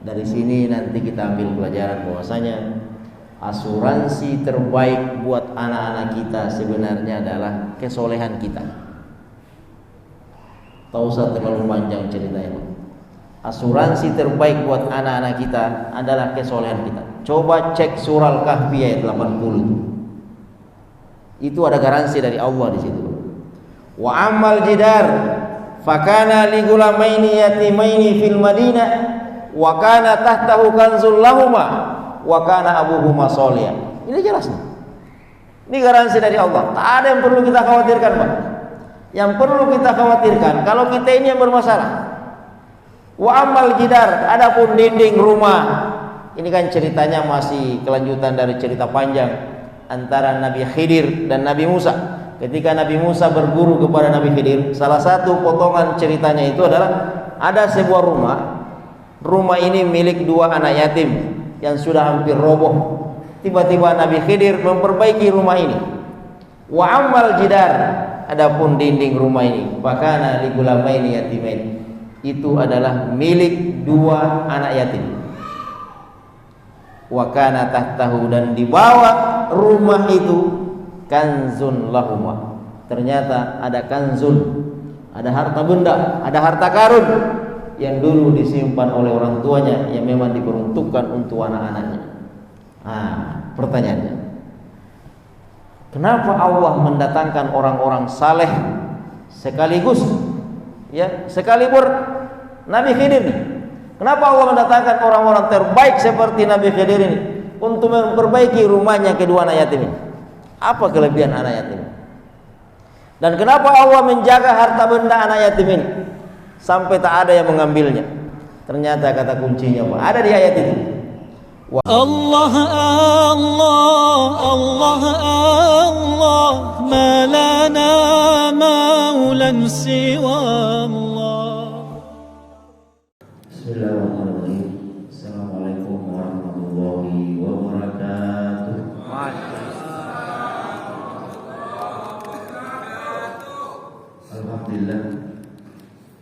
Dari sini nanti kita ambil pelajaran bahwasanya asuransi terbaik buat anak-anak kita sebenarnya adalah kesolehan kita. Tak usah terlalu panjang ceritanya. Asuransi terbaik buat anak-anak kita adalah kesolehan kita. Coba cek surah Al-Kahfi ayat 80. Itu ada garansi dari Allah di situ. Wa ammal jidar fakana li gulamaini yatimaini fil Madinah wa kana tahtahu kanzul lahuma wa kana abuhuma sholihan. Ini jelas nih. Ini garansi dari Allah. Tak ada yang perlu kita khawatirkan, Pak. Yang perlu kita khawatirkan kalau kita ini yang bermasalah. Wa amal jidar, adapun dinding rumah. Ini kan ceritanya masih kelanjutan dari cerita panjang antara Nabi Khidir dan Nabi Musa. Ketika Nabi Musa berguru kepada Nabi Khidir, salah satu potongan ceritanya itu adalah ada sebuah rumah. Rumah ini milik dua anak yatim yang sudah hampir roboh. Tiba-tiba Nabi Khidir memperbaiki rumah ini. Wa amal jidar, adapun dinding rumah ini, fakana li gulamaini yatimain, itu adalah milik dua anak yatim. Wa kana tahtahu, dan di bawah rumah itu kanzun lahuma, ternyata ada kanzun, ada harta benda, ada harta karun yang dulu disimpan oleh orang tuanya yang memang diperuntukkan untuk anak-anaknya. Pertanyaannya, kenapa Allah mendatangkan orang-orang saleh sekaligus, ya, sekaligus Nabi Khidir? Kenapa Allah mendatangkan orang-orang terbaik seperti Nabi Khidir ini untuk memperbaiki rumahnya kedua anak yatim ini? Apa kelebihan anak yatim? Dan kenapa Allah menjaga harta benda anak yatim ini sampai tak ada yang mengambilnya? Ternyata kata kuncinya ada di ayat itu. Allah Allah Allah Allah, ma lana maulan siwa Allah. Bismillahirrahmanirrahim. Assalamualaikum warahmatullahi wabarakatuh.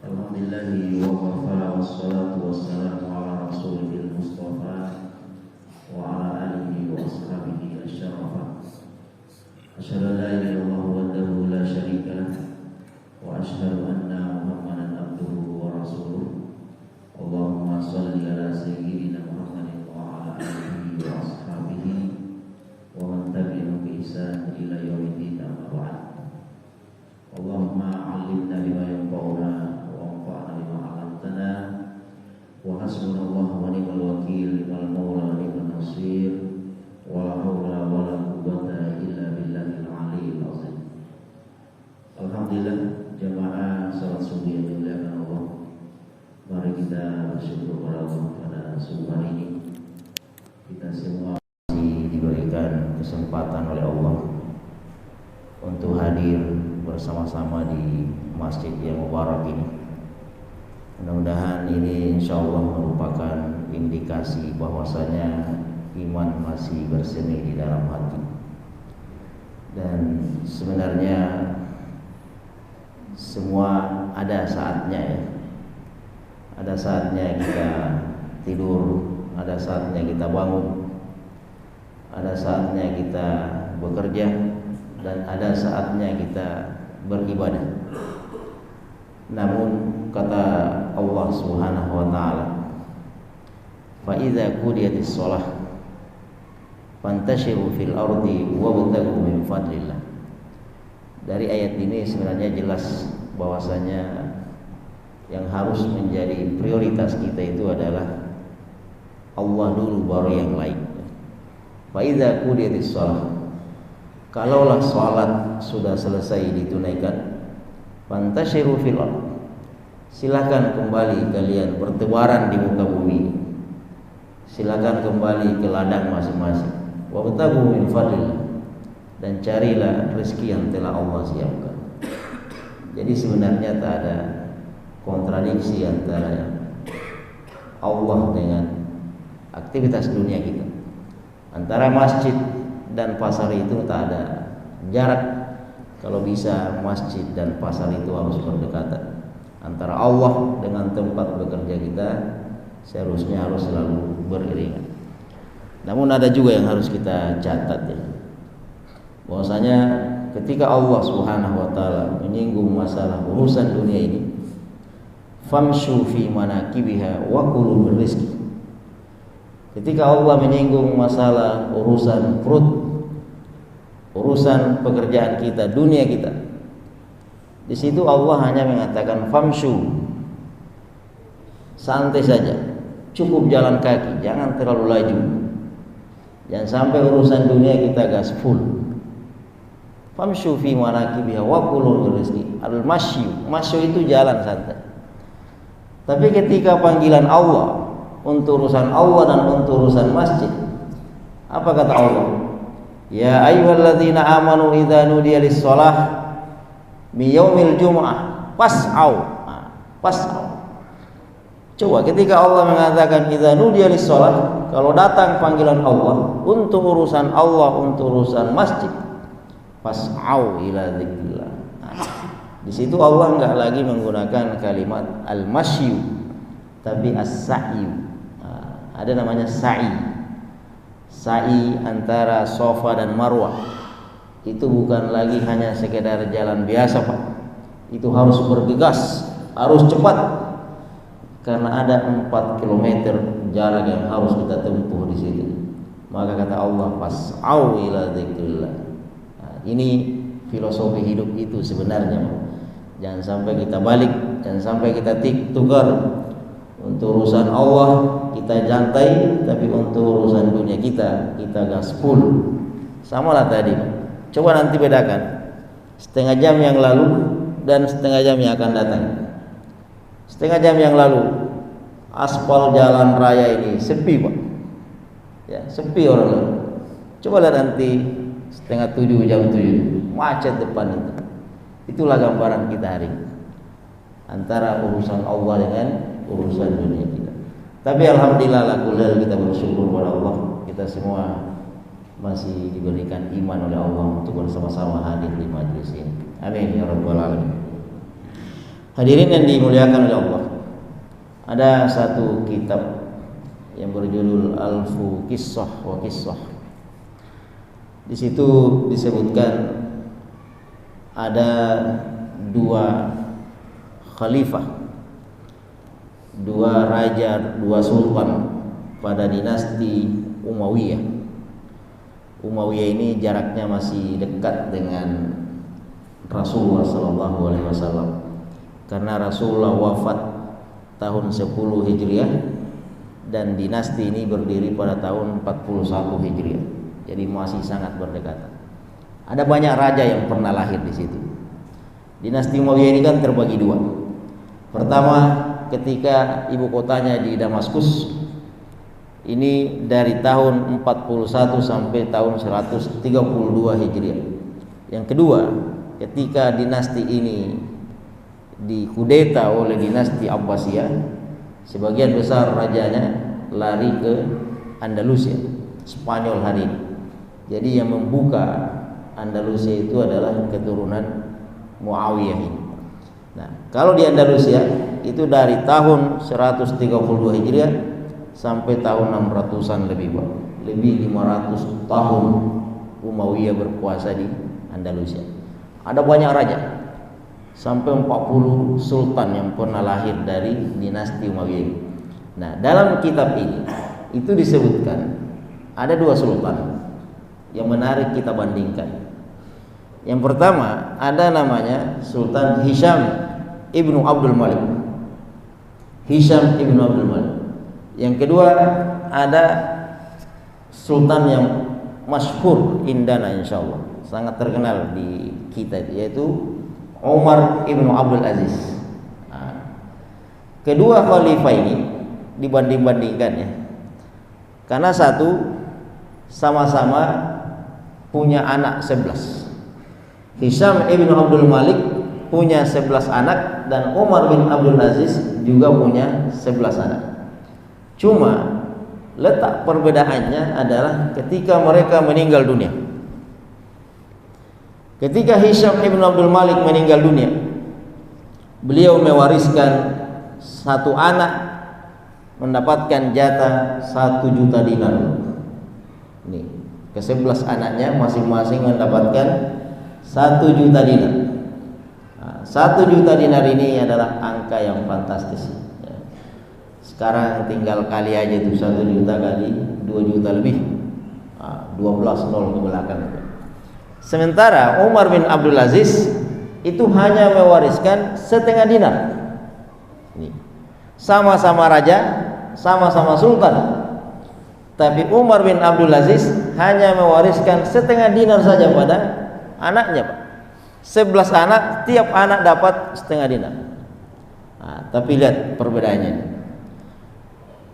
Alhamdulillahi wa wafala wassalatu wassalamu ala rasulil mustafa wa ala alihi wa ashabihi asyarafa. Asyhadu an la ilaha illallah wahdahu la syarika lah wa asyhadu anna Muhammadan abduhu wa rasuluh. Allahumma shalli ala sayyidina Muhammadin wa ala alihi wa ashabihi wa man tabi'ahum bi ihsan ila yaumiddin, amma ba'd. Allahumma 'allimna bima yanfa'una wa anfa'na bima 'allamtana wa hasbunallahu wa ni'mal wakeel, ni'mal maula wa ni'mal nasir, wa la haula wa la quwwata illa billahil 'aliyyil 'azim. Alhamdulillah, jamaah salat subuh yang dimuliakan Allah. Mari kita bersyukur kepada Allah pada subuh hari ini. Kita semua masih diberikan kesempatan oleh Allah untuk hadir bersama-sama di masjid yang mubarak ini. Mudah-mudahan ini insyaallah merupakan indikasi bahwasanya iman masih bersemi di dalam hati. Dan sebenarnya semua ada saatnya, ya. Ada saatnya kita tidur, ada saatnya kita bangun, ada saatnya kita bekerja, dan ada saatnya kita beribadah. Namun kata Allah Subhanahu wa taala, fa idza qudiyatis shalah fantashiru fil ardi wabtaghu min fadlillah. Dari ayat ini sebenarnya jelas bahwasanya yang harus menjadi prioritas kita itu adalah Allah dulu, baru yang lain. Fa idza qudiyatis shalah, kalaulah sholat sudah selesai ditunaikan, fantashiru fil ardh, silakan kembali kalian bertebaran di muka bumi, silakan kembali ke ladang masing-masing, wabtaghu min fadlillah, dan carilah rezeki yang telah Allah siapkan. Jadi sebenarnya tak ada kontradiksi antara Allah dengan aktivitas dunia kita. Antara masjid dan pasar itu tak ada jarak. Kalau bisa masjid dan pasar itu harus berdekatan. Antara Allah dengan tempat bekerja kita seharusnya harus selalu beriringan. Namun ada juga yang harus kita catat ya, bahwasanya ketika Allah Subhanahu wa taala menyinggung masalah urusan dunia ini, famshu fi manakibiha wa kulu min rizqi. Ketika Allah menyinggung masalah urusan perut, urusan pekerjaan kita, dunia kita, di situ Allah hanya mengatakan famshu, santai saja, cukup jalan kaki, jangan terlalu laju, jangan sampai urusan dunia kita gaspol. Famshu fi manakibiha wa kulu min rizqi. Al-masyu, masyu itu jalan santai. Tapi ketika panggilan Allah untuk urusan Allah dan untuk urusan masjid, apa kata Allah? Ya ayyuhalladzina amanu idza nudiya lis-shalah mi yaumil jumu'ah fas'au. Fas'au. Coba ketika Allah mengatakan idza nudiya lis-shalah, kalau datang panggilan Allah untuk urusan Allah, untuk urusan masjid, fas'au ila dzikrillah. Di situ Allah enggak lagi menggunakan kalimat al-masyu, tapi as-sa'yu. Ada namanya sa'i. Sa'i antara Safa dan Marwah. Itu bukan lagi hanya sekedar jalan biasa, Pak. Itu harus bergegas, harus cepat. Karena ada 4 km jarak yang harus kita tempuh di situ. Maka kata Allah, fas'au ila dzikrillah. Ini filosofi hidup itu sebenarnya, Pak. Jangan sampai kita balik, jangan sampai kita tukar. Untuk urusan Allah kita jantai, tapi untuk urusan dunia kita gaspol. Samalah tadi. Coba nanti bedakan setengah jam yang lalu dan setengah jam yang akan datang. Setengah jam yang lalu aspal jalan raya ini sepi, Pak. Ya, sepi orang lalu. Coba lihat nanti setengah 7, jam 7 macet depan itu. Itulah gambaran kita hari ini antara urusan Allah dengan urusan dunia kita. Tapi alhamdulillah lakulal kita bersyukur kepada Allah, kita semua masih diberikan iman oleh Allah untuk bersama-sama hadir di majlis ini. Amin ya rabbal alamin. Hadirin yang dimuliakan oleh Allah, ada satu kitab yang berjudul Alfu Qissah wa Qissah. Di situ disebutkan ada 2 khalifah, 2 raja, 2 sultan pada dinasti Umayyah. Umayyah ini jaraknya masih dekat dengan Rasulullah SAW, karena Rasulullah wafat tahun 10 Hijriah dan dinasti ini berdiri pada tahun 41 Hijriah. Jadi masih sangat berdekatan. Ada banyak raja yang pernah lahir di situ. Dinasti Umayyah ini kan terbagi 2. Pertama, ketika ibu kotanya di Damaskus, ini dari tahun 41 sampai tahun 132 Hijriah. Yang kedua, ketika dinasti ini dikudeta oleh dinasti Abbasiyah, sebagian besar rajanya lari ke Andalusia, Spanyol hari ini. Jadi yang membuka Andalusia itu adalah keturunan Muawiyah ini. Nah, kalau di Andalusia itu dari tahun 132 Hijriah sampai tahun 600-an lebih 500 tahun Umayyah berkuasa di Andalusia. Ada banyak raja, sampai 40 sultan yang pernah lahir dari dinasti Umayyah. Nah, dalam kitab ini itu disebutkan ada 2 sultan yang menarik kita bandingkan. Yang pertama ada namanya Sultan Hisham ibnu Abdul Malik. Hisham ibnu Abdul Malik. Yang kedua ada sultan yang masyhur indana insyaallah, sangat terkenal di kita, yaitu Umar ibnu Abdul Aziz. Nah, kedua khalifah ini dibanding-bandingkan ya, karena satu sama-sama punya anak 11. Hisham ibnu Abdul Malik punya 11 anak dan Umar bin Abdul Aziz juga punya 11 anak. Cuma letak perbedaannya adalah ketika mereka meninggal dunia. Ketika Hisham ibnu Abdul Malik meninggal dunia, beliau mewariskan 1 anak mendapatkan jatah 1 juta dinar. Nih, ke-11 anaknya masing-masing mendapatkan 1 juta dinar. 1 juta dinar ini adalah angka yang fantastis. Sekarang tinggal kali aja itu 1 juta kali 2 juta lebih, 12 nol ke belakang. Sementara Umar bin Abdul Aziz itu hanya mewariskan setengah dinar. Sama-sama raja, sama-sama sultan, tapi Umar bin Abdul Aziz hanya mewariskan setengah dinar saja pada anaknya, Pak. 11 anak, tiap anak dapat setengah dinar. Tapi lihat perbedaannya.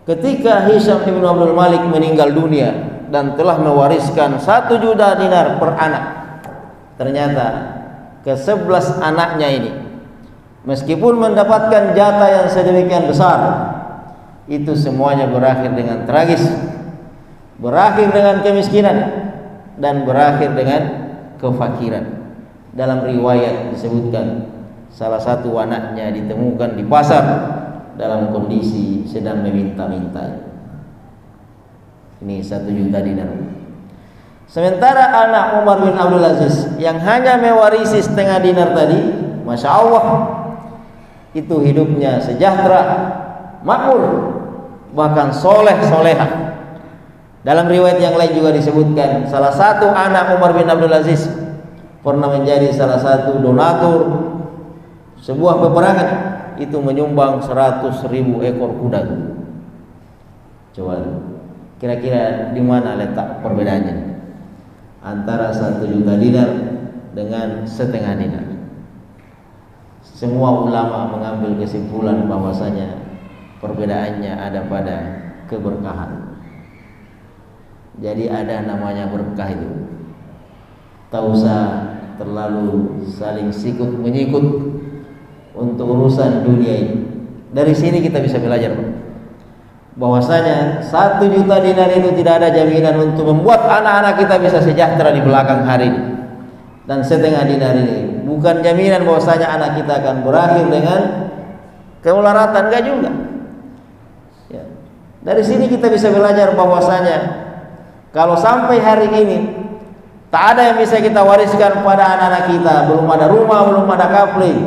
Ketika Hisham ibn Abdul Malik meninggal dunia dan telah mewariskan 1 juta dinar per anak, ternyata ke-11 anaknya ini, meskipun mendapatkan jatah yang sedemikian besar, itu semuanya berakhir dengan tragis, berakhir dengan kemiskinan, dan berakhir dengan kefakiran. Dalam riwayat disebutkan salah satu anaknya ditemukan di pasar dalam kondisi sedang meminta-minta. Ini 1 juta dinar. Sementara anak Umar bin Abdul Aziz yang hanya mewarisi setengah dinar tadi, Masya Allah, itu hidupnya sejahtera, makmur, bahkan soleh-solehah. Dalam riwayat yang lain juga disebutkan salah satu anak Umar bin Abdul Aziz pernah menjadi salah satu donatur sebuah peperangan, itu menyumbang 100.000 ekor kuda. Coba kira-kira di mana letak perbedaannya antara 1 juta dinar dengan setengah dinar? Semua ulama mengambil kesimpulan bahwasanya perbedaannya ada pada keberkahan. Jadi ada namanya berkah itu. Tak usah terlalu saling sikut menyikut untuk urusan dunia ini. Dari sini kita bisa belajar bahwasanya 1 juta dinar itu tidak ada jaminan untuk membuat anak-anak kita bisa sejahtera di belakang hari ini. Dan setengah dinar ini bukan jaminan bahwasanya anak kita akan berakhir dengan kemelaratan, enggak juga. Ya. Dari sini kita bisa belajar bahwasanya kalau sampai hari ini tak ada yang bisa kita wariskan pada anak-anak kita, belum ada rumah, belum ada kapling,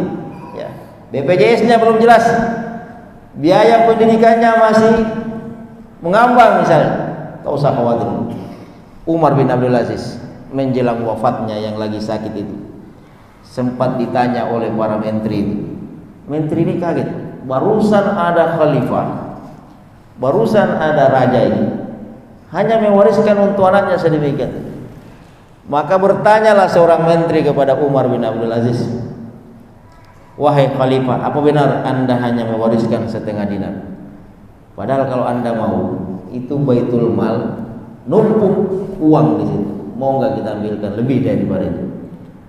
ya, BPJS-nya belum jelas, biaya pendidikannya masih mengambang misalnya, tak usah khawatir. Umar bin Abdul Aziz menjelang wafatnya yang lagi sakit itu sempat ditanya oleh para menteri itu. Menteri ini kaget, barusan ada khalifah, barusan ada raja ini, hanya mewariskan untuk anaknya sedemikian. Maka bertanyalah seorang menteri kepada Umar bin Abdul Aziz, wahai khalifah, apa benar anda hanya mewariskan setengah dinar? Padahal kalau anda mau, itu baitul mal, numpuk uang di situ. Mau nggak kita ambilkan lebih daripada itu?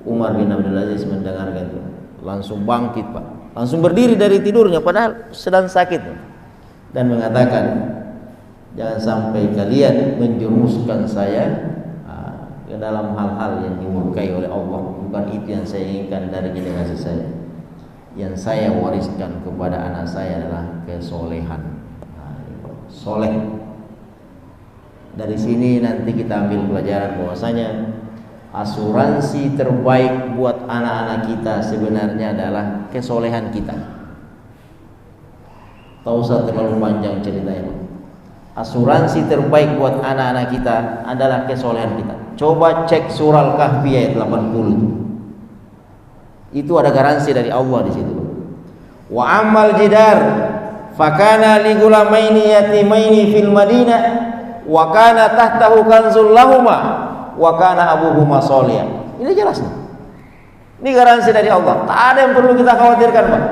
Umar bin Abdul Aziz mendengarkan itu, langsung bangkit, Pak, langsung berdiri dari tidurnya padahal sedang sakit, dan mengatakan, jangan sampai kalian menjerumuskan saya ke dalam hal-hal yang dimurkai oleh Allah. Bukan itu yang saya inginkan dari generasi saya. Yang saya wariskan kepada anak saya adalah kesolehan, soleh. Dari sini nanti kita ambil pelajaran bahwasanya asuransi terbaik buat anak-anak kita sebenarnya adalah kesolehan kita. Tak usah terlalu panjang ceritanya. Asuransi terbaik buat anak-anak kita adalah kesolehan kita. Coba cek surah Al-Kahfi ayat 80. Itu ada garansi dari Allah di situ. Wa amal jidar fakana li gulamaini yatimaini fil Madinah wa kana tahtahu kanzul lahuma wa kana abuhuma sholihan. Ini jelas nih. Ini garansi dari Allah. Tak ada yang perlu kita khawatirkan, Pak.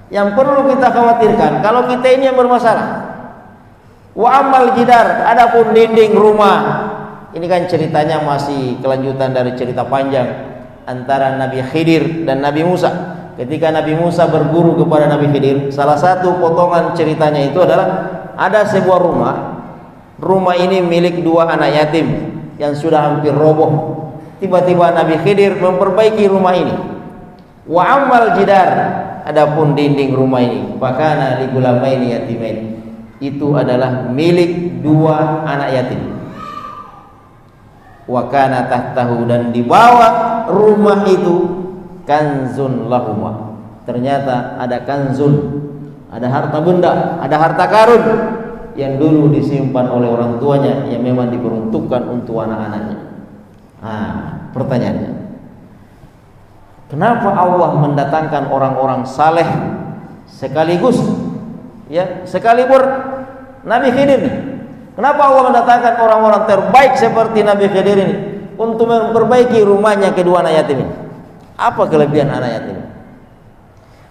Yang perlu kita khawatirkan kalau kita ini yang bermasalah. Wa amal jidar, adapun dinding rumah. Ini kan ceritanya masih kelanjutan dari cerita panjang antara Nabi Khidir dan Nabi Musa. Ketika Nabi Musa berguru kepada Nabi Khidir, salah satu potongan ceritanya itu adalah ada sebuah rumah. Rumah ini milik 2 anak yatim yang sudah hampir roboh. Tiba-tiba Nabi Khidir memperbaiki rumah ini. Wa amal jidar, adapun dinding rumah ini, fakana li gulamaini yatimain, itu adalah milik dua anak yatim. Wa kana tahtahu, dan di bawah rumah itu kanzun lahuma, ternyata ada kanzun, ada harta benda, ada harta karun yang dulu disimpan oleh orang tuanya yang memang diperuntukkan untuk anak-anaknya. Pertanyaannya, kenapa Allah mendatangkan orang-orang saleh sekaligus, ya, sekalibur Nabi Khidir nih? Kenapa Allah mendatangkan orang-orang terbaik seperti Nabi Khidir ini untuk memperbaiki rumahnya kedua anak yatim ini? Apa kelebihan anak yatim ini?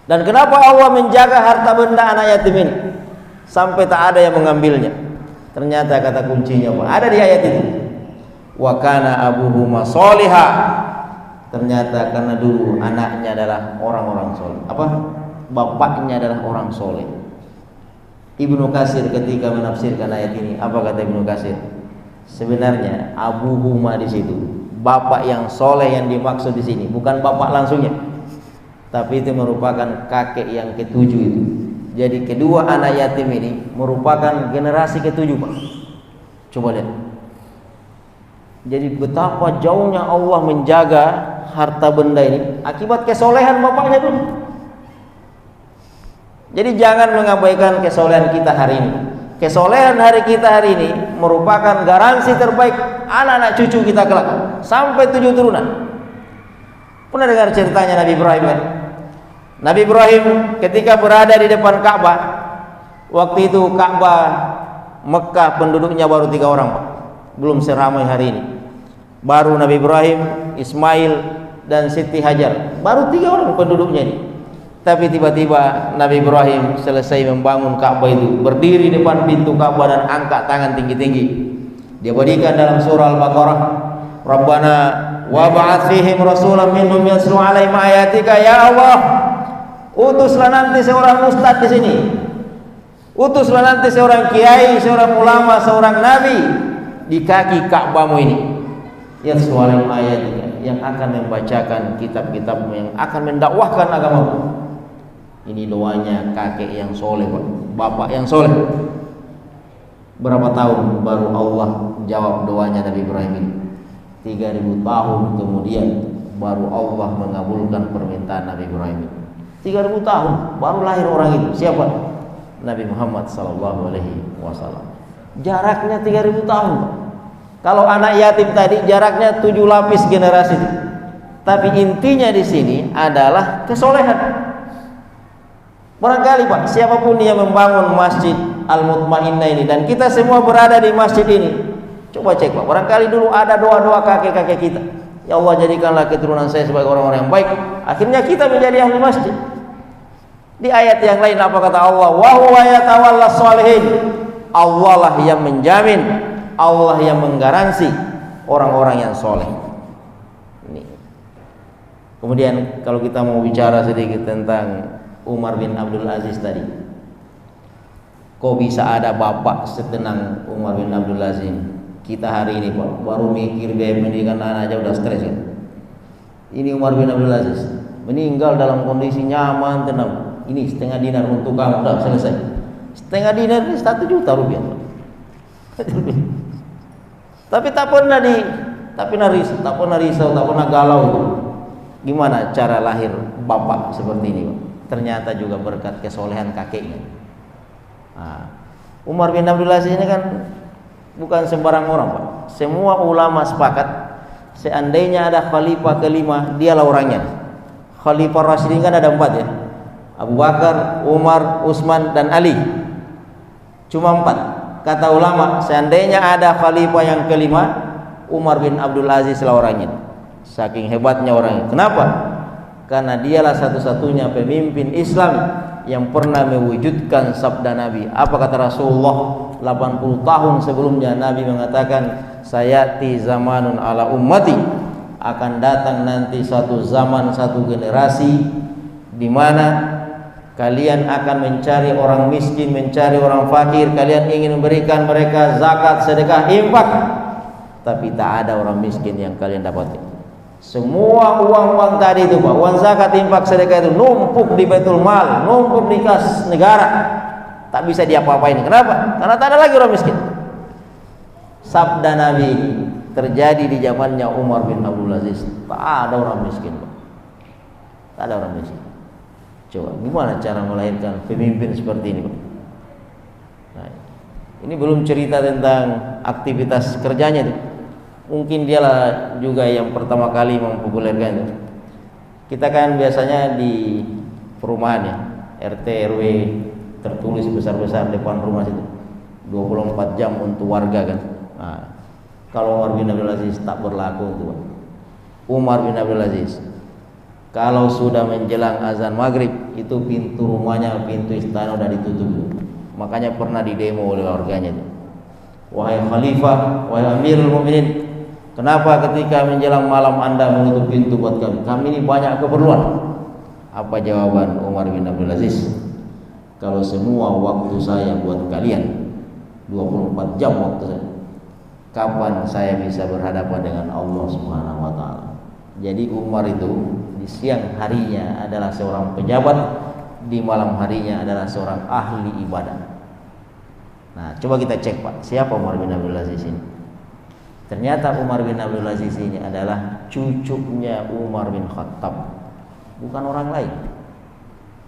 Dan kenapa Allah menjaga harta benda anak yatim ini sampai tak ada yang mengambilnya? Ternyata kata kuncinya ada di ayat itu. Wa kana abuhuma sholiha. Ternyata karena dulu anaknya adalah orang-orang soleh. Bapaknya adalah orang soleh. Ibnu Katsir ketika menafsirkan ayat ini, apa kata Ibnu Katsir? Sebenarnya abuhuma di situ, bapak yang soleh yang dimaksud di sini bukan bapak langsungnya, tapi itu merupakan kakek yang ketujuh itu. Jadi kedua anak yatim ini merupakan generasi ketujuh, Pak. Coba lihat. Jadi betapa jauhnya Allah menjaga harta benda ini akibat kesolehan bapaknya dulu. Jadi jangan mengabaikan kesolehan kita hari ini. Kesolehan hari kita hari ini merupakan garansi terbaik anak-anak cucu kita kelak sampai 7 turunan. Pernah dengar ceritanya Nabi Ibrahim kan? Nabi Ibrahim ketika berada di depan Ka'bah, waktu itu Ka'bah Mekah penduduknya baru 3 orang, Pak. Belum seramai hari ini. Baru Nabi Ibrahim, Ismail, dan Siti Hajar. Baru 3 orang penduduknya ini. Tapi tiba-tiba Nabi Ibrahim selesai membangun Ka'bah itu, berdiri depan pintu Ka'bah dan angkat tangan tinggi-tinggi. Dia berikan dalam surah Al-Baqarah, Rabbana wa ba'ath fihim rasulan minhum yatlu 'alaihim ayatika, ya Allah, utuslah nanti seorang ustaz di sini. Utuslah nanti seorang kiai, seorang ulama, seorang nabi di kaki Ka'bahmu ini. Yatlu 'alaihim ayatika, yang akan membacakan kitab-kitabmu, yang akan mendakwahkan agamamu. Ini doanya kakek yang soleh, Pak. Bapak yang soleh. Berapa tahun baru Allah jawab doanya Nabi Ibrahim ini? 3000 tahun kemudian baru Allah mengabulkan permintaan Nabi Ibrahim ini. 3000 tahun baru lahir orang itu. Siapa? Nabi Muhammad SAW. Jaraknya 3000 tahun, Pak. Kalau anak yatim tadi jaraknya 7 lapis generasi. Tapi intinya di sini adalah kesolehan. Barangkali, Pak, siapapun yang membangun Masjid Al-Mutmainnah ini, dan kita semua berada di masjid ini, coba cek, Pak, barangkali dulu ada doa-doa kakek-kakek kita. Ya Allah, jadikanlah keturunan saya sebagai orang-orang yang baik. Akhirnya kita menjadi ahli masjid. Di ayat yang lain apa kata Allah? Wa huwa yatawallas sholihin. Allah lah yang menjamin, Allah yang menggaransi orang-orang yang soleh. Ini. Kemudian kalau kita mau bicara sedikit tentang Umar bin Abdul Aziz tadi, kok bisa ada bapak setenang Umar bin Abdul Aziz? Kita hari ini, Pak, baru mikir biaya pendidikan anak aja udah stres kan. Ini Umar bin Abdul Aziz meninggal dalam kondisi nyaman, tenang. Ini setengah dinar untuk kamu, udah selesai. Setengah dinar ini 1 juta rupiah. Tapi tak pernah risau, tak pernah galau itu. Gimana cara lahir bapak seperti ini, Pak? Ternyata juga berkat kesolehan kakeknya. Umar bin Abdul Aziz ini kan bukan sembarang orang, Pak. Semua ulama sepakat, seandainya ada khalifah kelima, dialah orangnya. Khalifah Rasyidin kan ada 4 ya, Abu Bakar, Umar, Utsman, dan Ali. Cuma 4. Kata ulama, seandainya ada khalifah yang kelima, Umar bin Abdul Aziz lah orangnya. Saking hebatnya orangnya. Kenapa? Karena dialah satu-satunya pemimpin Islam yang pernah mewujudkan sabda Nabi. Apa kata Rasulullah 80 tahun sebelumnya? Nabi mengatakan, sayati zamanun ala ummati, akan datang nanti satu zaman, satu generasi di mana kalian akan mencari orang miskin, mencari orang fakir, kalian ingin memberikan mereka zakat, sedekah, infak, tapi tak ada orang miskin yang kalian dapati. Semua uang-uang tadi itu, Pak, uang zakat, infak, sedekah itu numpuk di Baitul Mal, numpuk di kas negara. tak bisa diapa-apain. Kenapa? Karena tak ada lagi orang miskin. Sabda Nabi terjadi di zamannya Umar bin Abdul Aziz. Tak ada orang miskin, Pak. Tak ada orang miskin. Coba gimana cara melahirkan pemimpin seperti ini, Pak? Nah, ini belum cerita tentang aktivitas kerjanya itu. Mungkin dialah juga yang pertama kali mempopulerkan itu. Kita kan biasanya di perumahan ya, RT RW tertulis besar-besar depan rumah situ 24 jam untuk warga kan. Nah, kalau Umar bin Abdul Aziz tak berlaku itu, Pak. Umar bin Abdul Aziz kalau sudah menjelang azan maghrib itu pintu rumahnya, pintu istana udah ditutup. Makanya pernah didemo oleh warganya itu. Wahai Khalifah, wahai Amirul Mukminin, kenapa ketika menjelang malam Anda menutup pintu buat kami? Kami ini banyak keperluan. Apa jawaban Umar bin Abdul Aziz? Kalau semua waktu saya buat kalian 24 jam waktu saya, kapan saya bisa berhadapan dengan Allah Subhanahu wa taala? Jadi Umar itu di siang harinya adalah seorang pejabat, di malam harinya adalah seorang ahli ibadah. Nah, coba kita cek, Pak, siapa Umar bin Abdul Aziz ini? Ternyata Umar bin Abdul Aziz ini adalah cucunya Umar bin Khattab, bukan orang lain.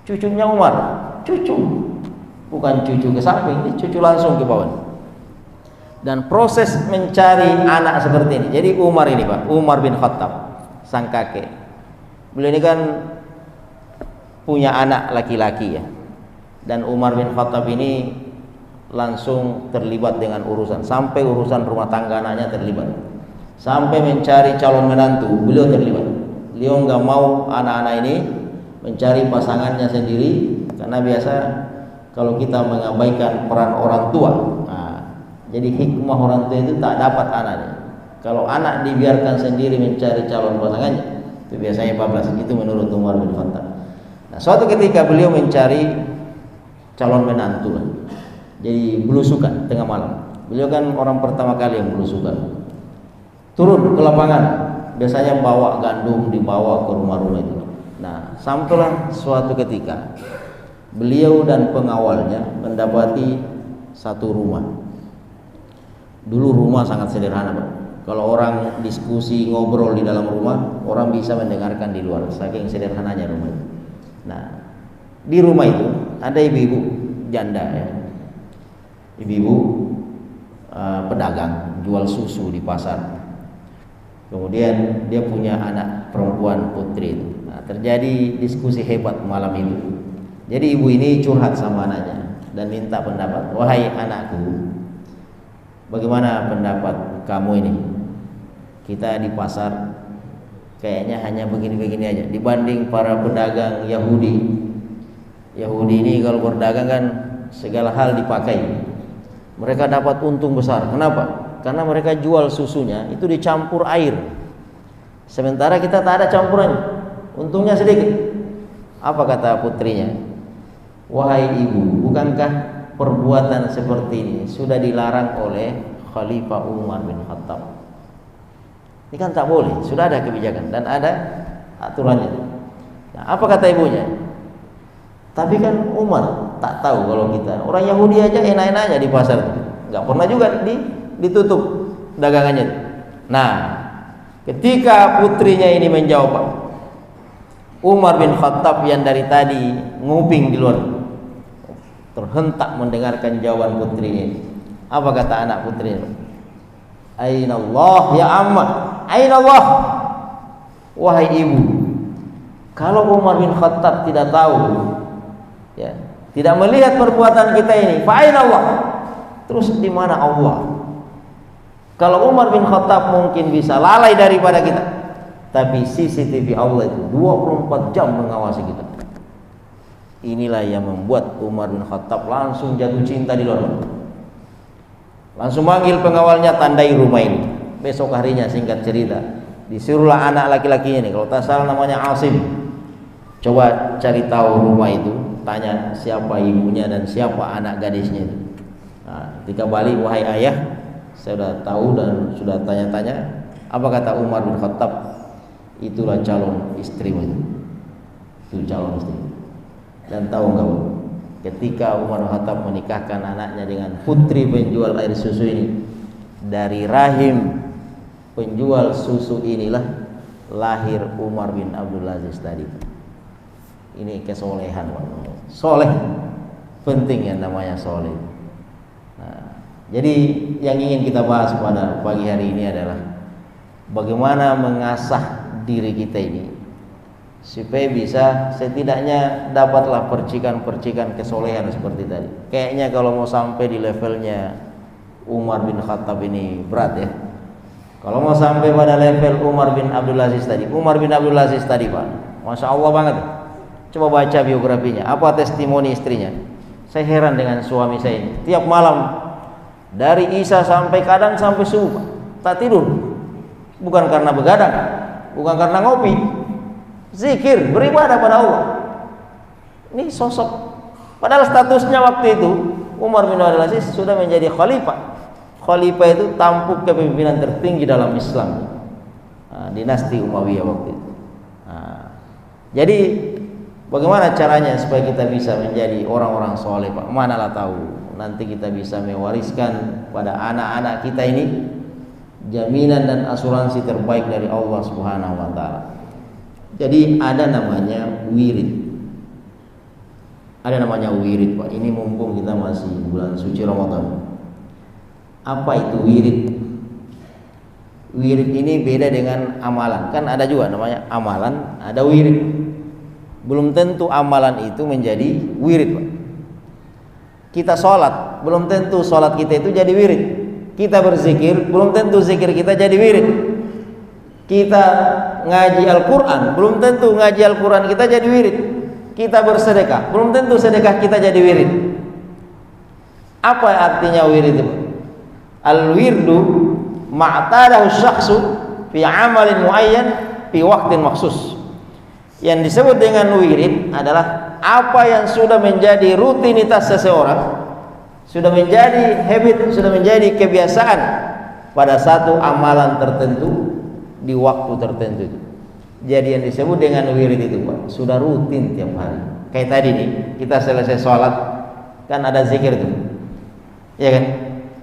Cucunya Umar, cucu, bukan cucu ke samping, ini cucu langsung ke bawah. Dan proses mencari anak seperti ini. Jadi Umar ini, Pak, Umar bin Khattab, sang kakek, beliau ini kan punya anak laki-laki ya. Dan Umar bin Khattab ini langsung terlibat dengan urusan, sampai urusan rumah tangga anaknya terlibat, sampai mencari calon menantu beliau terlibat. Beliau nggak mau anak-anak ini mencari pasangannya sendiri, karena biasa kalau kita mengabaikan peran orang tua, nah, jadi hikmah orang tua itu tak dapat anaknya. Kalau anak dibiarkan sendiri mencari calon pasangannya, itu biasanya bablas. Itu menurut Umar bin Khattab. Nah, suatu ketika beliau mencari calon menantu, jadi belusukan tengah malam. Beliau kan orang pertama kali yang belusukan, turun ke lapangan, biasanya bawa gandum, dibawa ke rumah-rumah itu. Nah, sampailah suatu ketika beliau dan pengawalnya mendapati satu rumah. Dulu rumah sangat sederhana, Pak. Kalau orang diskusi ngobrol di dalam rumah, orang bisa mendengarkan di luar, saking sederhananya rumah itu. Nah, di rumah itu ada ibu-ibu janda ya, ibu-ibu pedagang jual susu di pasar. Kemudian dia punya anak perempuan putri itu. Nah, terjadi diskusi hebat malam itu. Jadi ibu ini curhat sama anaknya dan minta pendapat. Wahai anakku, bagaimana pendapat kamu ini? Kita di pasar kayaknya hanya begini-begini aja dibanding para pedagang Yahudi. Yahudi ini kalau berdagang kan segala hal dipakai. Mereka dapat untung besar. Kenapa? Karena mereka jual susunya itu dicampur air. Sementara kita tak ada campurannya, untungnya sedikit. Apa kata putrinya? Wahai ibu, bukankah perbuatan seperti ini sudah dilarang oleh Khalifah Umar bin Khattab? Ini kan tak boleh, sudah ada kebijakan dan ada aturannya. Nah, apa kata ibunya? Tapi kan Umar tak tahu kalau kita orang Yahudi aja enak-enak aja di pasar, nggak pernah juga ditutup dagangannya. Nah, ketika putrinya ini menjawab, Umar bin Khattab yang dari tadi nguping di luar terhentak mendengarkan jawaban putrinya. Apa kata anak putrinya? Aina Allah ya amma, aina Allah. Wahai ibu, kalau Umar bin Khattab tidak tahu, ya, tidak melihat perbuatan kita ini, fa aina Allah? Terus di mana Allah? Kalau Umar bin Khattab mungkin bisa lalai daripada kita, tapi CCTV Allah itu 24 jam mengawasi kita. Inilah yang membuat Umar bin Khattab langsung jatuh cinta di luar. Langsung manggil pengawalnya, tandai rumah ini. Besok harinya singkat cerita, disuruhlah anak laki-lakinya nih, kalau tak salah namanya Asim. Coba cari tahu rumah itu, tanya siapa ibunya dan siapa anak gadisnya itu. Nah, ketika balik, wahai ayah, saya sudah tahu dan sudah tanya-tanya. Apa kata Umar bin Khattab? Itulah calon istrimu itu calon istri. Dan tahu enggak, ketika Umar bin Khattab menikahkan anaknya dengan putri penjual air susu ini. Dari rahim penjual susu inilah lahir Umar bin Abdul Aziz tadi. Ini kesolehan, soleh, penting yang namanya soleh. Nah, jadi yang ingin kita bahas pada pagi hari ini adalah bagaimana mengasah diri kita ini supaya bisa setidaknya dapatlah percikan-percikan kesolehan seperti tadi. Kayaknya kalau mau sampai di levelnya Umar bin Khattab ini berat ya. Kalau mau sampai pada level Umar bin Abdul Aziz tadi, Pak, Masya Allah banget. Coba baca biografinya, apa testimoni istrinya. Saya heran dengan suami saya ini. Tiap malam dari Isya sampai kadang sampai subuh, Pak, tak tidur. Bukan karena begadang, bukan karena ngopi, zikir, beribadah pada Allah. Ini sosok. Padahal statusnya waktu itu Umar bin Abdul Aziz sudah menjadi khalifah. Khalifah itu tampuk kepemimpinan tertinggi dalam Islam. Dinasti Umayyah waktu itu. Jadi bagaimana caranya supaya kita bisa menjadi orang-orang soleh, Pak? Manalah tahu nanti kita bisa mewariskan pada anak-anak kita ini jaminan dan asuransi terbaik dari Allah Subhanahu wa taala. Jadi ada namanya wirid. Ada namanya wirid, Pak. Ini mumpung kita masih bulan suci Ramadan. Apa itu wirid? Wirid ini beda dengan amalan. Kan ada juga namanya amalan, ada wirid. Belum tentu amalan itu menjadi wirid, Pak. Kita sholat, belum tentu sholat kita itu jadi wirid. Kita berzikir, belum tentu zikir kita jadi wirid. Kita ngaji Al-Quran, belum tentu ngaji Al-Quran kita jadi wirid. Kita bersedekah, belum tentu sedekah kita jadi wirid. Apa artinya wirid itu? Al-wirdu ma'tadahu syakhsu fi amalin muayyan fi waqtin maksus. Yang disebut dengan wirid adalah apa yang sudah menjadi rutinitas seseorang, sudah menjadi habit, sudah menjadi kebiasaan pada satu amalan tertentu di waktu tertentu. Jadi yang disebut dengan wirid itu, Pak, sudah rutin tiap hari. Kayak tadi nih, kita selesai sholat kan ada zikir itu, ya kan?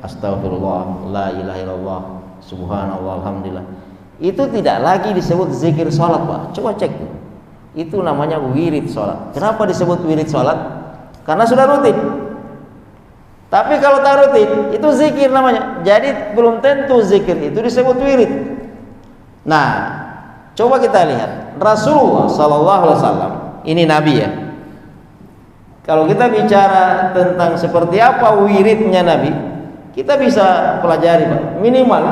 Astagfirullah, la ilaha illallah, subhanallah, alhamdulillah. Itu tidak lagi disebut zikir sholat, Pak. Coba cek tuh. Itu namanya wirid sholat. Kenapa disebut wirid sholat? Karena sudah rutin. Tapi kalau tak rutin, itu zikir namanya. Jadi belum tentu zikir itu disebut wirid. Nah, coba kita lihat Rasulullah Sallallahu Alaihi Wasallam. Ini Nabi ya. Kalau kita bicara tentang seperti apa wiridnya Nabi, kita bisa pelajari, Pak. Minimal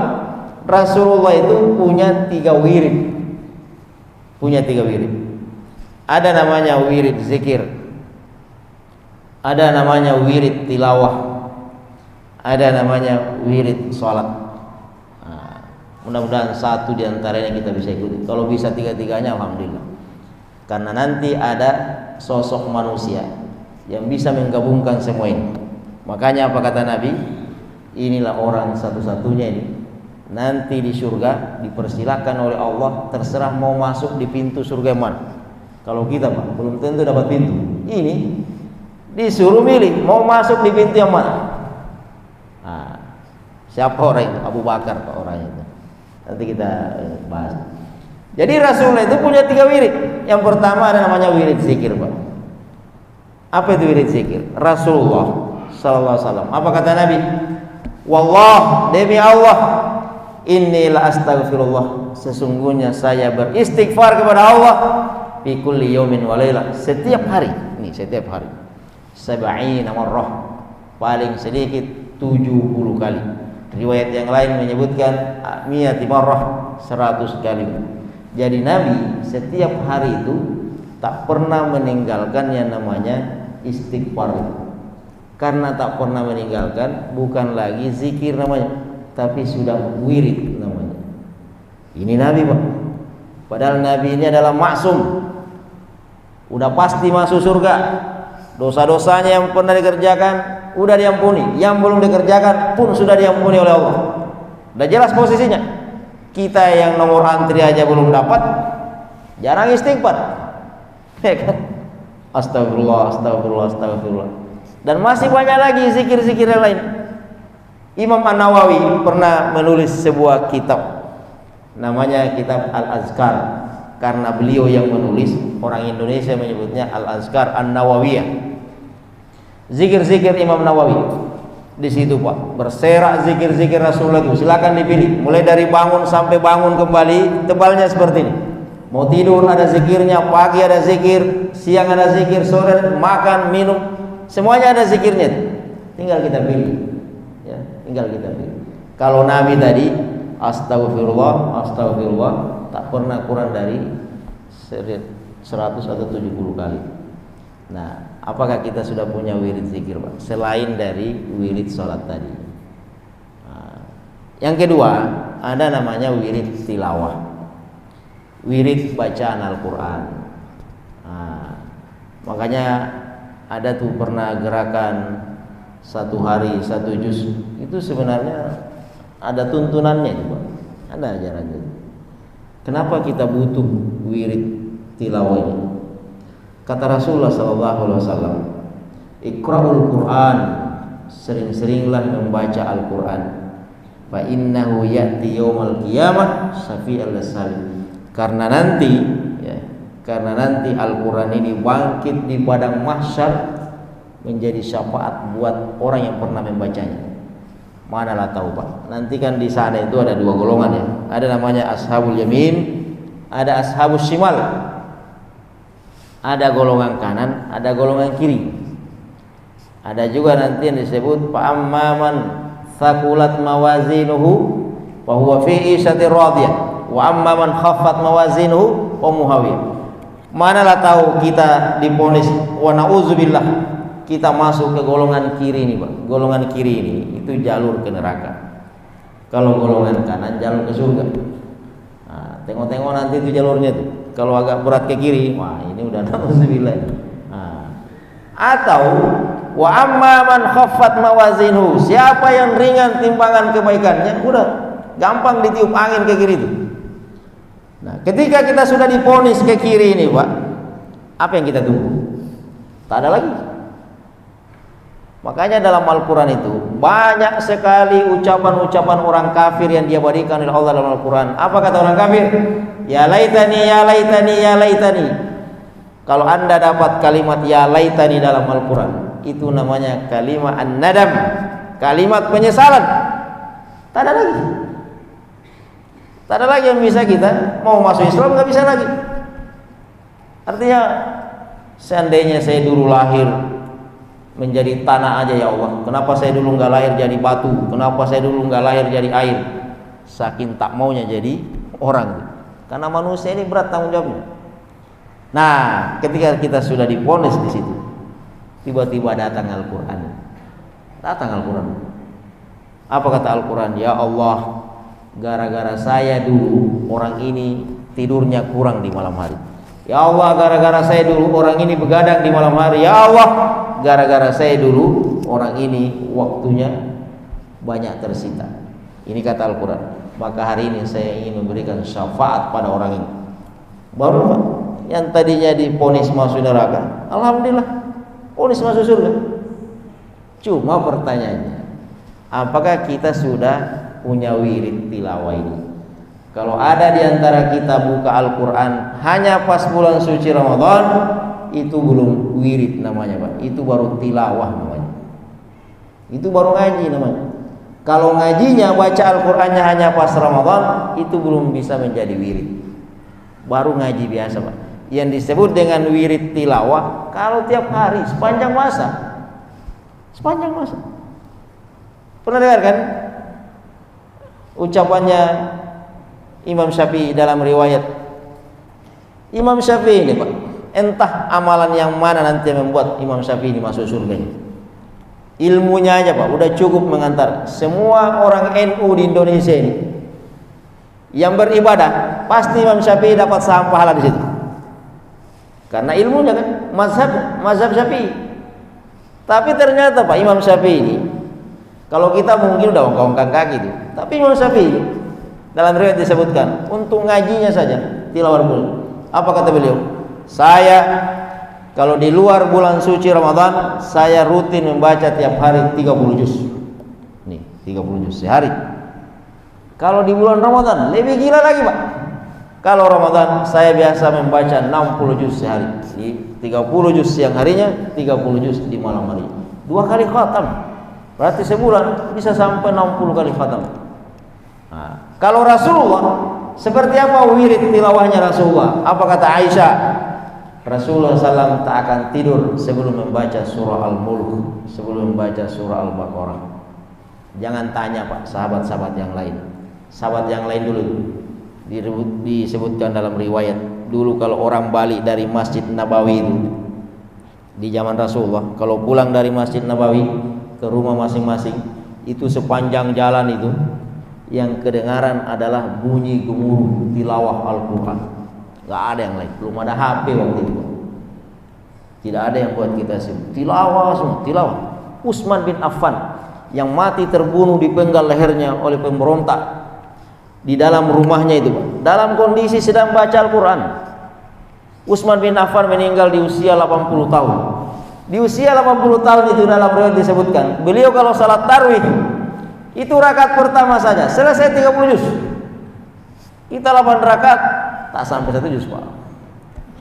Rasulullah itu punya 3 wirid. Punya 3 wirid. Ada namanya wirid zikir, ada namanya wirid tilawah, ada namanya wirid sholat. Mudah-mudahan satu di antaranya kita bisa ikuti. Kalau bisa 3-3-nya alhamdulillah. Karena nanti ada sosok manusia yang bisa menggabungkan semua ini. Makanya apa kata Nabi? Inilah orang satu-satunya ini. Nanti di surga dipersilakan oleh Allah, terserah mau masuk di pintu surga mana. Kalau kita, Pak, belum tentu dapat pintu. Ini disuruh milih mau masuk di pintu yang mana. Siapa orang itu? Abu Bakar, Pak, orang itu. Nanti kita bahas. Jadi Rasulullah itu punya 3 wirid. Yang pertama ada namanya wirid zikir, Pak. Apa itu wirid zikir? Rasulullah Sallallahu Alaihi Wasallam. Apa kata Nabi? Wallah, demi Allah, inni la astaghfirullah. Sesungguhnya saya beristighfar kepada Allah fi kulli yaumin wa lailah, setiap hari. Ini setiap hari. 70 marrah, paling sedikit 70 kali. Riwayat yang lain menyebutkan 100 marrah, 100 kali. Jadi Nabi setiap hari itu tak pernah meninggalkan yang namanya istighfar. Karena tak pernah meninggalkan, bukan lagi zikir namanya, tapi sudah wirid namanya. Ini Nabi, Pak. Padahal Nabi ini adalah maksum, udah pasti masuk surga. Dosa-dosanya yang pernah dikerjakan udah diampuni, yang belum dikerjakan pun sudah diampuni oleh Allah. Udah jelas posisinya. Kita yang nomor antri aja belum dapat, jarang istighfar, ya kan? Astagfirullah, astagfirullah, astagfirullah. Dan masih banyak lagi zikir-zikir yang lain. Imam An-Nawawi pernah menulis sebuah kitab, namanya kitab Al-Azkar, karena beliau yang menulis. Orang Indonesia menyebutnya Al-Azkar An-Nawawiyah. Zikir-zikir Imam Nawawi. Di situ Pak, berserak zikir-zikir Rasulullah itu. Silakan dipilih, mulai dari bangun sampai bangun kembali, tebalnya seperti ini. Mau tidur ada zikirnya, pagi ada zikir, siang ada zikir, sore makan, minum, semuanya ada zikirnya. Tinggal kita pilih, ya, tinggal kita pilih. Kalau Nabi tadi astagfirullah, astagfirullah, tak pernah kurang dari 100 atau 70 kali. Nah, apakah kita sudah punya wirid zikir Pak, selain dari wirid sholat tadi? Nah, yang kedua ada namanya wirid tilawah, wirid bacaan Al-Quran. Nah, makanya ada tuh pernah gerakan 1 hari 1 juz, itu sebenarnya ada tuntunannya itu Pak, ada ajarannya. Kenapa kita butuh wirid tilawah ini? Kata Rasulullah SAW, Iqra'ul Quran, sering-seringlah membaca Al-Quran. Fa innahu ya'ti yaumal qiyamah syafi'al salim. Karena nanti Al-Quran ini bangkit di padang mahsyar menjadi syafaat buat orang yang pernah membacanya. Manalah tahu Pak, nanti kan di sana itu ada 2 golongan ya. Ada namanya ashabul yamin, ada ashabus shimal. Ada golongan kanan, ada golongan kiri. Ada juga nanti yang disebut fa'amman thaqulat mawazinuhu fa huwa fi 'ishatir radiyah wa amman khaffat mawazinuhu fa muhawiyah. Manalah tahu kita diponis wa na'udzubillah, kita masuk ke golongan kiri ini Pak. Golongan kiri ini itu jalur ke neraka. Kalau golongan kanan jalur ke surga. Nah, tengok-tengok nanti itu jalurnya tuh. Kalau agak berat ke kiri, wah ini udah na'udzubillah. Nah, atau wa amma man khaffat mawazinhu, siapa yang ringan timbangan kebaikannya, udah gampang ditiup angin ke kiri itu. Nah, ketika kita sudah diponis ke kiri ini Pak, apa yang kita tunggu? Tak ada lagi. Makanya dalam Al-Quran itu banyak sekali ucapan-ucapan orang kafir yang dia berikan oleh Allah dalam Al-Quran. Apa kata orang kafir? Ya laitani, ya laitani, ya laitani. Kalau anda dapat kalimat ya laitani dalam Al-Quran, itu namanya kalimat an-nadam, kalimat penyesalan. Tak ada lagi. Tak ada lagi yang bisa kita mau masuk Islam, nggak bisa lagi. Artinya seandainya saya dulu lahir menjadi tanah aja ya Allah, kenapa saya dulu nggak lahir jadi batu? Kenapa saya dulu nggak lahir jadi air? Saking tak maunya jadi orang, karena manusia ini berat tanggung jawabnya. Nah, ketika kita sudah diponis di situ, tiba-tiba datang Al-Quran. Datang Al-Quran. Apa kata Al-Quran? Ya Allah, gara-gara saya dulu orang ini tidurnya kurang di malam hari. Ya Allah, gara-gara saya dulu orang ini begadang di malam hari. Ya Allah, gara-gara saya dulu orang ini waktunya banyak tersita. Ini kata Al-Quran. Maka hari ini saya ingin memberikan syafaat pada orang ini. Baru Pak, yang tadinya diponis masuk neraka, alhamdulillah ponis masuk surga. Cuma pertanyaannya, apakah kita sudah punya wirid tilawah ini? Kalau ada di antara kita buka Al-Quran hanya pas bulan suci Ramadan, itu belum wirid namanya Pak, itu baru tilawah namanya, itu baru ngaji namanya. Kalau ngajinya baca Al-Qurannya hanya pas Ramadan, itu belum bisa menjadi wirid, baru ngaji biasa Pak. Yang disebut dengan wirid tilawah kalau tiap hari sepanjang masa. Sepanjang masa. Pernah dengar kan ucapannya Imam Syafi'i dalam riwayat Imam Syafi'i ini Pak, entah amalan yang mana nanti yang membuat Imam Syafi'i ini masuk surga. Ilmunya aja Pak udah cukup mengantar semua orang NU di Indonesia ini yang beribadah, pasti Imam Syafi'i dapat saham pahala di situ. Karena ilmunya kan mazhab Syafi'i. Tapi ternyata Pak Imam Syafi'i ini, kalau kita mungkin udah ongkang-ongkang kaki tuh, tapi Imam Syafi'i dalam riwayat disebutkan untuk ngajinya saja tilawah Al-Quran. Apa kata beliau? Saya Kalau di luar bulan suci Ramadan, saya rutin membaca tiap hari 30 juz. Nih, 30 juz sehari. Kalau di bulan Ramadan lebih gila lagi, Pak. Kalau Ramadan saya biasa membaca 60 juz sehari. Di 30 juz siang harinya, 30 juz di malam hari. 2 kali khatam. Berarti sebulan bisa sampai 60 kali khatam. Nah, kalau Rasulullah, seperti apa wirid tilawahnya Rasulullah? Apa kata Aisyah? Rasulullah SAW tak akan tidur sebelum membaca surah Al-Mulk, sebelum membaca surah Al-Baqarah. Jangan tanya, Pak, sahabat-sahabat yang lain. Sahabat yang lain dulu disebutkan dalam riwayat, dulu kalau orang balik dari Masjid Nabawi itu di zaman Rasulullah, kalau pulang dari Masjid Nabawi ke rumah masing-masing, itu sepanjang jalan itu yang kedengaran adalah bunyi gemuruh tilawah Al-Quran. Gak ada yang lain, belum ada HP waktu itu. Tidak ada yang buat kita sebut tilawah semua, tilawah. Utsman bin Affan yang mati terbunuh dipenggal lehernya oleh pemberontak di dalam rumahnya itu, Pak, dalam kondisi sedang baca Al-Quran. Utsman bin Affan meninggal di usia 80 tahun. Di usia 80 tahun itu dalam riwayat disebutkan, beliau kalau salat tarawih itu rakaat pertama saja selesai 30 juz. Kita 8 rakaat tak sampai 1 juz, Pak.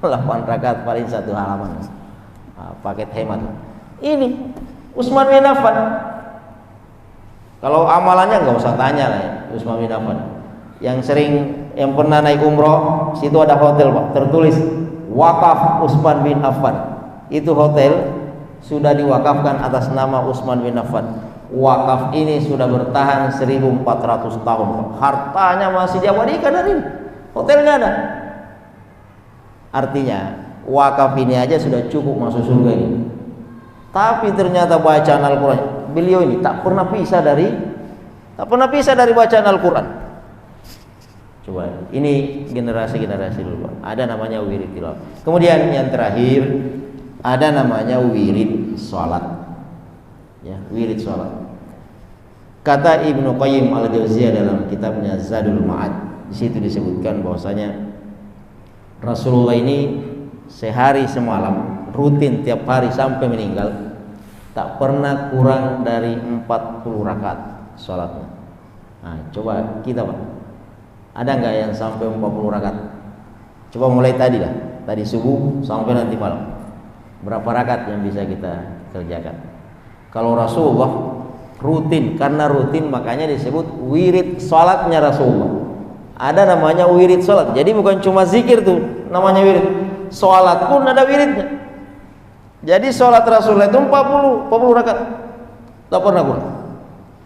8 rakaat paling 1 halaman. Nah, paket hemat. Ini Utsman bin Affan. Kalau amalannya nggak usah tanya lah ya, Utsman bin Affan. Yang pernah naik umroh, situ ada hotel, Pak, tertulis wakaf Utsman bin Affan. Itu hotel sudah diwakafkan atas nama Utsman bin Affan. Wakaf ini sudah bertahan 1400 tahun, Pak. Hartanya masih diabadikan hari ini. Hotelnya ada. Artinya wakaf ini aja sudah cukup masuk surga ini. Tapi ternyata bacaan Al-Quran, beliau ini tak pernah pisah dari bacaan Al-Quran. Coba, ini generasi dulu, Pak. Ada namanya wirid tilawah. Kemudian yang terakhir ada namanya wirid sholat. Ya, wirid sholat. Kata Ibnu Qayyim al-Jauziyah dalam kitabnya Zadul Ma'ad, di situ disebutkan bahwasanya Rasulullah ini sehari semalam rutin tiap hari sampai meninggal tak pernah kurang dari 40 rakaat sholatnya. Nah, coba kita, Pak, ada nggak yang sampai 40 rakaat? Coba mulai tadi lah, tadi subuh sampai nanti malam, berapa rakaat yang bisa kita kerjakan? Kalau Rasulullah rutin, karena rutin makanya disebut wirid sholatnya Rasulullah. Ada namanya wirid sholat. Jadi bukan cuma zikir tuh namanya wirid, sholat pun ada wiridnya. Jadi sholat Rasulullah itu 40 rakaat, tak pernah kurang.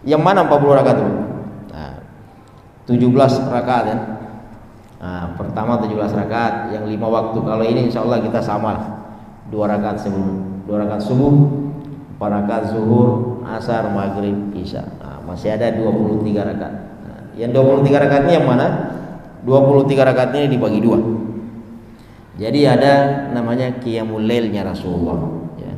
Yang mana 40 rakaat itu? 17 rakaat ya. Nah, pertama 17 rakaat, yang 5 waktu. Kalau ini insya Allah kita sama lah. 2 rakaat sebelum, 2 rakaat subuh, 4 rakaat zuhur, asar, maghrib, isya. Nah, masih ada 23 rakaat. Nah, yang 23 rakaat ini yang mana? 23 rakaat ini dibagi 2. Jadi ada namanya qiyamul lailnya Rasulullah ya.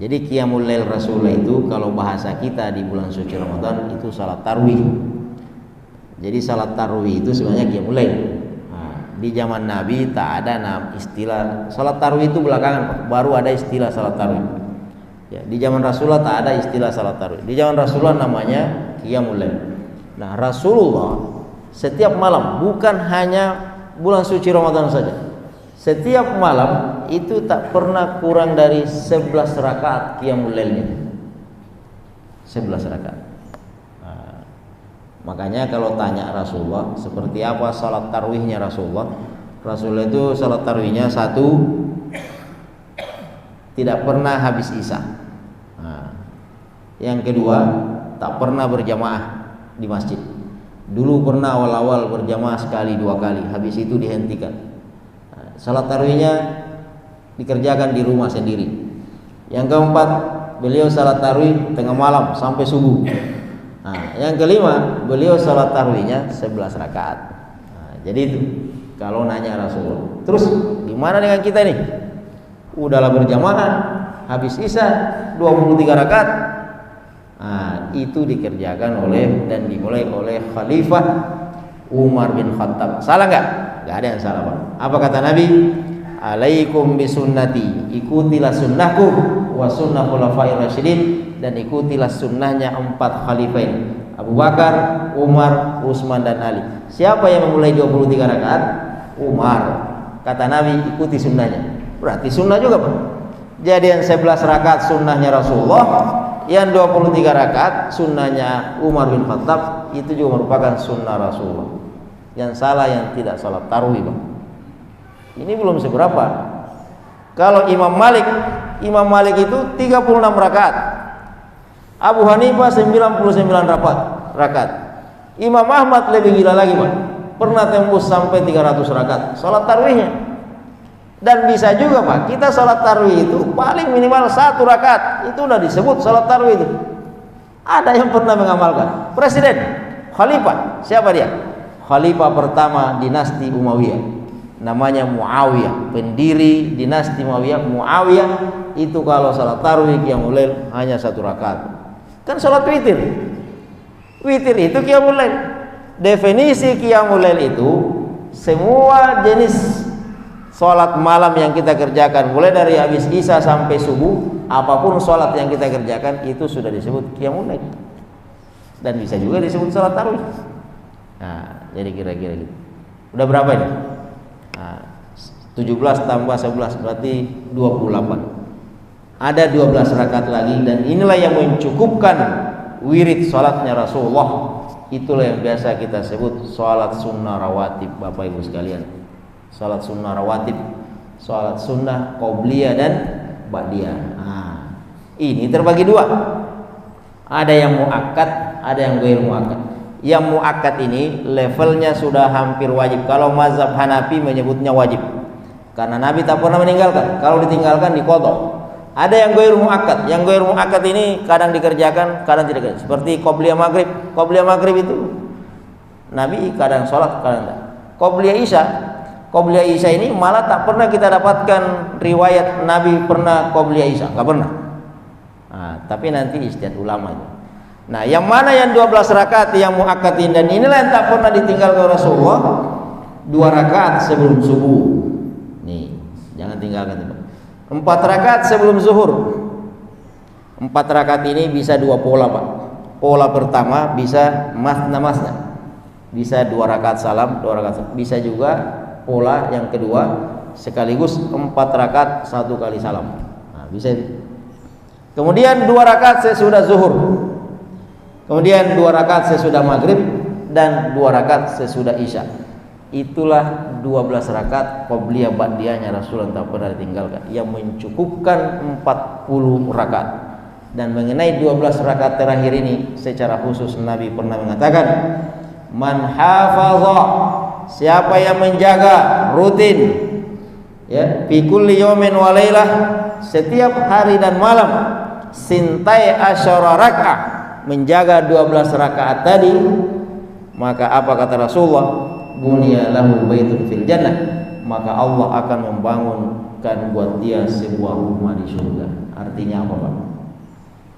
Jadi qiyamul lail Rasulullah itu kalau bahasa kita di bulan suci Ramadan itu salat tarawih. Jadi salat tarawih itu sebenarnya qiyamul lail. Nah, di zaman Nabi tak ada istilah salat tarawih, itu belakangan baru ada istilah salat tarawih. Ya, di zaman Rasulullah tak ada istilah salat tarawih. Di zaman Rasulullah namanya qiyamul lail. Nah, Rasulullah setiap malam, bukan hanya bulan suci Ramadan saja, setiap malam itu tak pernah kurang dari 11 rakaat qiyamul lailnya. 11 rakaat. Makanya kalau tanya Rasulullah seperti apa salat tarawihnya Rasulullah, Rasulullah itu salat tarawihnya 1, tidak pernah habis isya. Nah, yang kedua, tak pernah berjamaah di masjid. Dulu pernah awal-awal berjamaah sekali 2 kali, habis itu dihentikan. Nah, salat tarawihnya dikerjakan di rumah sendiri. Yang keempat, beliau salat tarawih tengah malam sampai subuh. Nah, yang kelima, beliau salat tarawihnya 11 rakaat. Nah, jadi itu kalau nanya Rasulullah. Terus gimana dengan kita nih? Udahlah berjamaah, habis isya 23 rakaat. Nah, itu dikerjakan oleh dan dimulai oleh Khalifah Umar bin Khattab. Salah nggak? Nggak ada yang salah, Pak. Apa kata Nabi? alaikum bisunnati, ikutilah sunnahku, wa sunnah khulafair rasyidin, dan ikutilah sunnahnya 4 khalifah ini, Abu Bakar, Umar, Utsman dan Ali. Siapa yang memulai 23 rakaat? Umar. Kata Nabi, ikuti sunnahnya. Berarti sunnah juga, Pak. Jadi yang 11 rakaat sunnahnya Rasulullah, yang 23 rakaat sunnahnya Umar bin Khattab, itu juga merupakan sunnah Rasulullah. Yang salah yang tidak salat tarawih, Pak. Ini belum seberapa. Kalau Imam Malik itu 36 rakaat. Abu Hanifah 99 rakaat. Imam Ahmad lebih gila lagi, Pak. Pernah tembus sampai 300 rakaat salat tarawihnya. Dan bisa juga, Pak, kita salat tarawih itu paling minimal 1 rakaat. Itu udah disebut salat tarawih itu. Ada yang pernah mengamalkan. Presiden, khalifah, siapa dia? Khalifah pertama dinasti Umayyah. Namanya Muawiyah, pendiri dinasti Muawiyah itu kalau salat tarawih qiyamul lail hanya 1 rakaat. Kan salat witir. Witir itu qiyamul lail. Definisi qiyamul lail itu semua jenis salat malam yang kita kerjakan, mulai dari habis isya sampai subuh, apapun salat yang kita kerjakan itu sudah disebut qiyamul lail. Dan bisa juga disebut salat tarawih. Nah, jadi kira-kira gitu. Udah berapa ini? Nah, 17 tambah 11 berarti 28. Ada 12 rakaat lagi, dan inilah yang mencukupkan wirid salatnya Rasulullah. Itulah yang biasa kita sebut salat sunnah rawatib, Bapak Ibu sekalian. Salat sunnah rawatib, salat sunnah qobliyah dan ba'diyah. Nah, ini terbagi 2. Ada yang muakkad, ada yang ghair muakkad. Yang muakkad ini levelnya sudah hampir wajib. Kalau mazhab Hanafi menyebutnya wajib, karena Nabi tak pernah meninggalkan. Kalau ditinggalkan diqadha. Ada yang ghair muakkad. Yang ghair muakkad ini kadang dikerjakan, kadang tidak dikerjakan. Seperti qobliyah maghrib. Qobliyah maghrib itu Nabi kadang sholat, kadang tidak. Qobliyah isya. Qobliyah isya ini malah tak pernah kita dapatkan riwayat Nabi pernah qobliyah isya, enggak pernah. Nah, tapi nanti ijtihad ulama itu. Nah, yang mana yang 12 rakaat yang muakkad, dan inilah yang tak pernah ditinggalkan Rasulullah, 2 rakaat sebelum subuh. Nih, jangan tinggalkan itu. 4 rakaat sebelum zuhur. 4 rakaat ini bisa 2 pola, Pak. Pola pertama bisa masna. Bisa 2 rakaat salam, 2 rakaat. Bisa juga pola yang kedua sekaligus 4 rakaat 1 kali salam. Nah, bisa itu. Kemudian 2 rakaat sesudah zuhur. Kemudian 2 rakaat sesudah maghrib dan 2 rakaat sesudah isya. Itulah 12 rakaat qobliyah ba'diyahnya Rasulullah tak pernah ditinggalkan, yang mencukupkan 40 rakaat. Dan mengenai 12 rakaat terakhir ini secara khusus Nabi pernah mengatakan, man hafadha, siapa yang menjaga rutin, ya, fi kulli yawmin wa lailah, setiap hari dan malam, sintai asyara rakaat, menjaga 12 rakaat tadi, maka apa kata Rasulullah? Bunya lahu baitun fil jannah, maka Allah akan membangunkan buat dia sebuah rumah di surga. Artinya apa, Pak?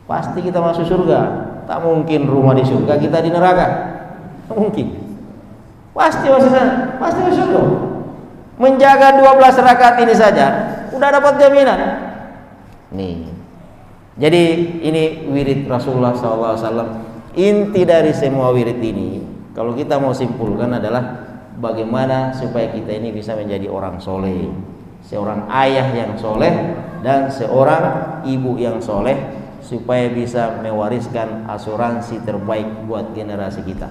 Pasti kita masuk surga. Tak mungkin rumah di surga kita di neraka. Tak mungkin. Pasti masuk sana, pasti masuk surga. Menjaga 12 rakaat ini saja udah dapat jaminan. Nih. Jadi ini wirid Rasulullah SAW. Inti dari semua wirid ini, kalau kita mau simpulkan, adalah bagaimana supaya kita ini bisa menjadi orang soleh, seorang ayah yang soleh dan seorang ibu yang soleh, supaya bisa mewariskan asuransi terbaik buat generasi kita.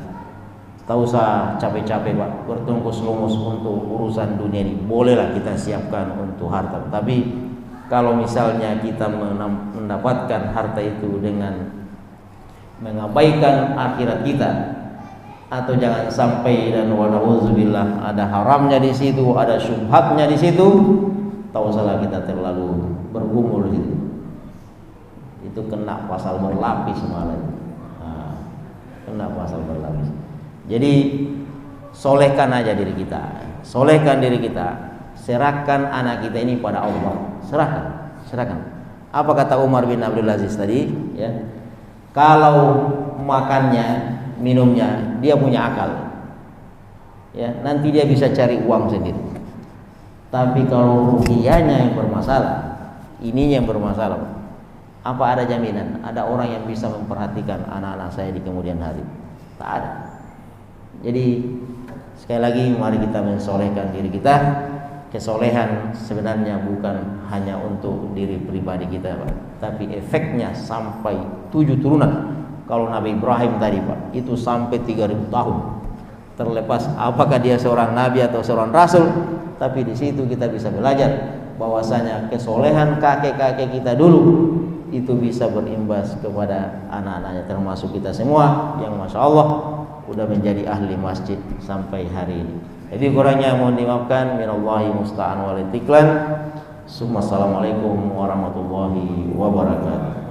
Tak usah capek-capek, Pak, bertungkus lumus untuk urusan dunia ini. Bolehlah kita siapkan untuk harta, tapi kalau misalnya kita mendapatkan harta itu dengan mengabaikan akhirat kita, atau jangan sampai dan walauzubillah ada haramnya di situ, ada syubhatnya di situ, tak usahlah kita terlalu bergumul di situ. Itu kena pasal berlapis malah. Nah, kena pasal berlapis. Jadi solehkan aja diri kita, solehkan diri kita. Serahkan anak kita ini pada Allah. Serahkan. Apa kata Umar bin Abdul Aziz tadi? Ya, kalau makannya, minumnya, dia punya akal. Ya, nanti dia bisa cari uang sendiri. Tapi kalau ruhiyahnya yang bermasalah, ininya yang bermasalah, apa ada jaminan? Ada orang yang bisa memperhatikan anak-anak saya di kemudian hari? Tak ada. Jadi sekali lagi mari kita mensolehkan diri kita. Kesolehan sebenarnya bukan hanya untuk diri pribadi kita, Pak, tapi efeknya sampai 7 turunan. Kalau Nabi Ibrahim tadi, Pak, itu sampai 3000 tahun. Terlepas apakah dia seorang nabi atau seorang rasul, tapi di situ kita bisa belajar bahwasanya kesolehan kakek-kakek kita dulu itu bisa berimbas kepada anak-anaknya, termasuk kita semua yang masya Allah udah menjadi ahli masjid sampai hari ini. Jadi kurangnya mohon dimaafkan, minallahi musta'an wal istiqlan. Assalamualaikum warahmatullahi wabarakatuh.